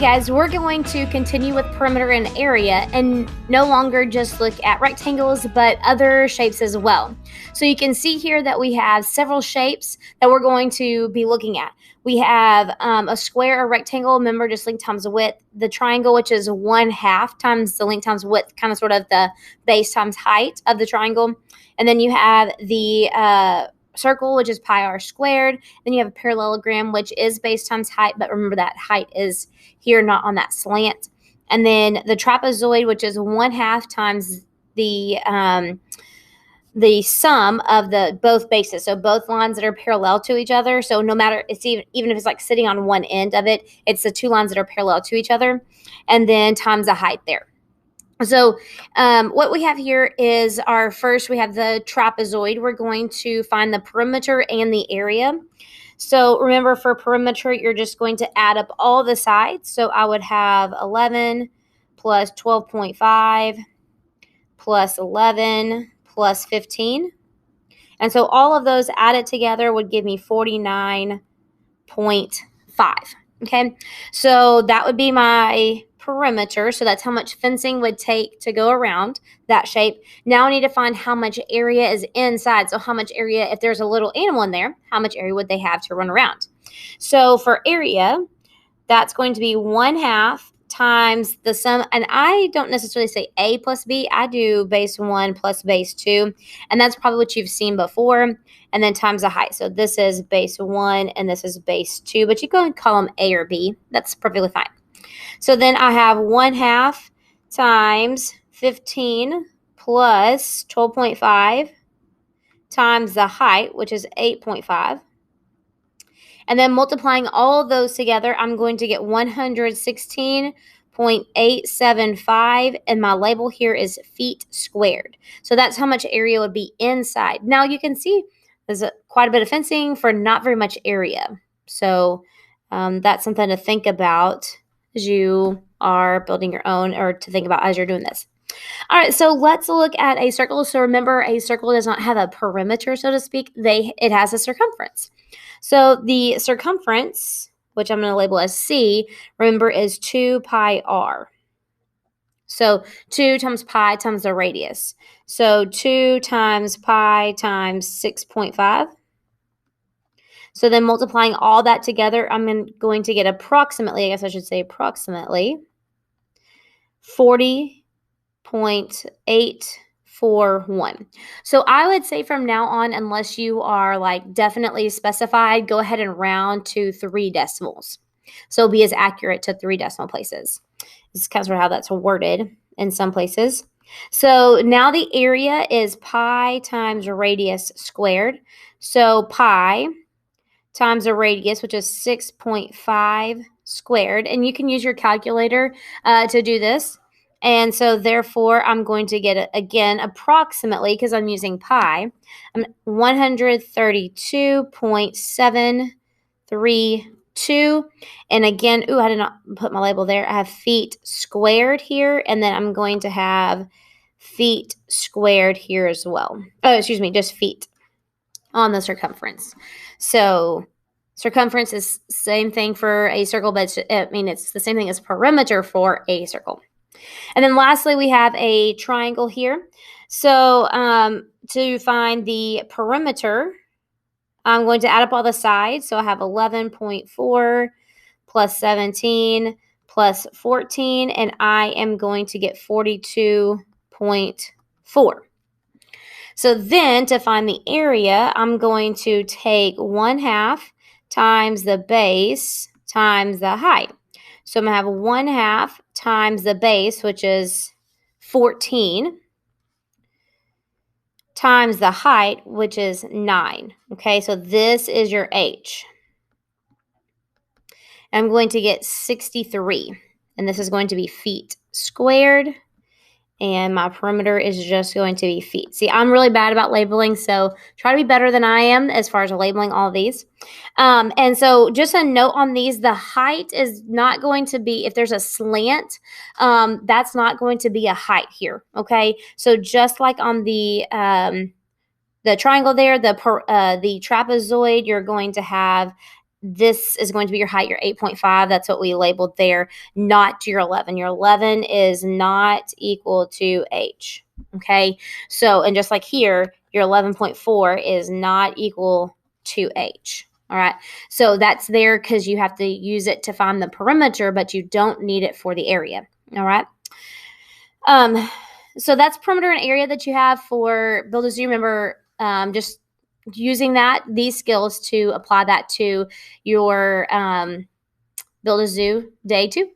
guys, we're going to continue with perimeter and area and no longer just look at rectangles, but other shapes as well. So you can see here that we have several shapes that we're going to be looking at. We have a square, a rectangle, remember just length times width, the triangle, which is 1/2 times the length times width, kind of sort of the base times height of the triangle. And then you have the circle, which is pi r squared. Then you have a parallelogram, which is base times height, but remember that height is here, not on that slant. And then the trapezoid, which is 1/2 times the sum of the both bases, so both lines that are parallel to each other. So no matter, it's even if it's like sitting on one end of it, it's the two lines that are parallel to each other, and then times the height there. So what we have here is we have the trapezoid. We're going to find the perimeter and the area. So remember, for perimeter, you're just going to add up all the sides. So I would have 11 plus 12.5 plus 11 plus 15. And so all of those added together would give me 49.5. Okay, so that would be my perimeter. So that's how much fencing would take to go around that shape. Now I need to find how much area is inside. So how much area, if there's a little animal in there, how much area would they have to run around? So for area, that's going to be 1/2 times the sum. And I don't necessarily say A plus B. I do base 1 plus base 2. And that's probably what you've seen before. And then times the height. So this is base 1 and this is base 2. But you can call them A or B. That's perfectly fine. So then I have 1/2 times 15 plus 12.5 times the height, which is 8.5. And then multiplying all of those together, I'm going to get 116.875. And my label here is feet squared. So that's how much area would be inside. Now you can see there's quite a bit of fencing for not very much area. So that's something to think about as you are building your own, or to think about as you're doing this. All right, so let's look at a circle. So remember, a circle does not have a perimeter, so to speak. It has a circumference. So the circumference, which I'm going to label as C, remember, is 2 pi r. So 2 times pi times the radius. So 2 times pi times 6.5. So then multiplying all that together, I'm going to get approximately, I guess I should say approximately, 40.841. So I would say from now on, unless you are like definitely specified, go ahead and round to 3 decimals. So be as accurate to 3 decimal places. This is kind of how that's worded in some places. So now the area is pi times radius squared. So pi times the radius, which is 6.5 squared. And you can use your calculator to do this. And so therefore, I'm going to get, again, approximately, because I'm using pi, 132.732. And again, I did not put my label there. I have feet squared here. And then I'm going to have feet squared here as well. Oh, excuse me, just feet on the circumference. So circumference is the same thing for a circle, but it's the same thing as perimeter for a circle. And then lastly, we have a triangle here. So to find the perimeter, I'm going to add up all the sides. So I have 11.4 plus 17 plus 14, and I am going to get 42.4. So then to find the area, I'm going to take 1/2 times the base times the height. So I'm going to have 1/2 times the base, which is 14, times the height, which is 9. Okay, so this is your H. I'm going to get 63, and this is going to be feet squared. And my perimeter is just going to be feet. See, I'm really bad about labeling, so try to be better than I am as far as labeling all of these. And so just a note on these, the height is not going to be, if there's a slant, that's not going to be a height here, okay? So just like on the triangle there, the trapezoid, you're going to have this is going to be your height, your 8.5. That's what we labeled there, not your 11. Your 11 is not equal to H. Okay, so, and just like here, your 11.4 is not equal to H. All right, so that's there because you have to use it to find the perimeter, but you don't need it for the area. All right. So that's perimeter and area that you have for build a zoo. Remember, just using these skills to apply that to your build a zoo day 2.